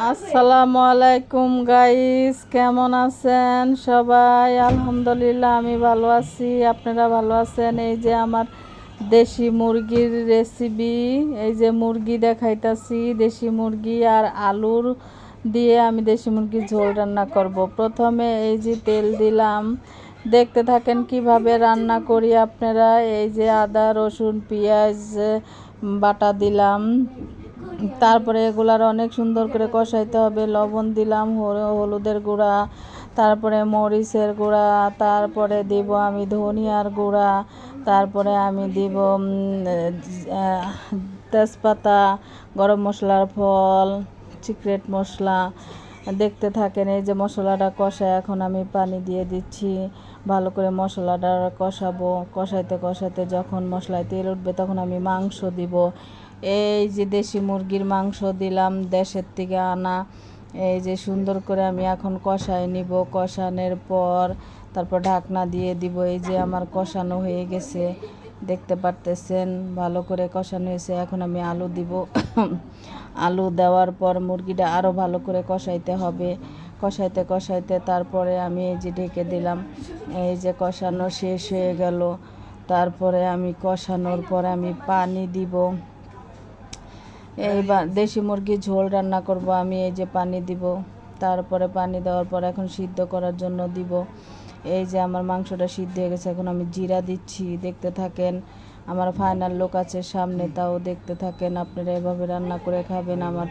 আসসালামু আলাইকুম গাইস, কেমন আছেন সবাই? আলহামদুলিল্লাহ আমি ভালো আছি, আপনারা ভালো আছেন? এই যে আমার দেশি মুরগির রেসিপি, এই যে মুরগি দেখাইতাছি, দেশি মুরগি আর আলুর দিয়ে আমি দেশি মুরগির ঝোল রান্না করব। প্রথমে এই যে তেল দিলাম, দেখতে থাকেন কিভাবে রান্না করি আপনারা। এই যে আদা রসুন পেঁয়াজ বাটা দিলাম, তারপরে এগুলার অনেক সুন্দর করে কষাইতে হবে। লবণ দিলাম, হলুদের গুঁড়া, তারপরে মরিচের গুঁড়া, তারপরে দিব আমি ধনিয়ার গুঁড়া, তারপরে আমি দিব তেজপাতা, গরম মশলার ফল, সিক্রেট মশলা। দেখতে থাকেন এই যে মশলাটা কষায়, এখন আমি পানি দিয়ে দিচ্ছি। ভালো করে মশলাটা কষাবো, কষাইতে কষাইতে যখন মশলায় তেল উঠবে তখন আমি মাংস দিব। এই যে দেশি মুরগির মাংস দিলাম, দেশের থেকে আনা। এই যে সুন্দর করে আমি এখন কষাই নিব। কষানোর পর তারপর ঢাকনা দিয়ে দিব। এই যে আমার কষানো হয়ে গেছে, দেখতে পারতেছেন ভালো করে কষানো হয়েছে। এখন আমি আলু দিব। আলু দেওয়ার পর মুরগিটা আরও ভালো করে কষাইতে হবে। কষাইতে কষাইতে তারপরে আমি এই যে ঢেকে দিলাম। এই যে কষানো শেষ হয়ে গেল, তারপরে আমি কষানোর পরে আমি পানি দিব। এইবার দেশি মুরগির ঝোল রান্না করব আমি। এই যে পানি দিব, তারপরে পানি দেওয়ার পর এখন সিদ্ধ করার জন্য দিব। এই যে আমার মাংসটা সিদ্ধ হয়ে গেছে, এখন আমি জিরা দিচ্ছি। দেখতে থাকেন, আমার ফাইনাল লোক আছে সামনে, তাও দেখতে থাকেন। আপনারা এভাবে রান্না করে খাবেন। আমার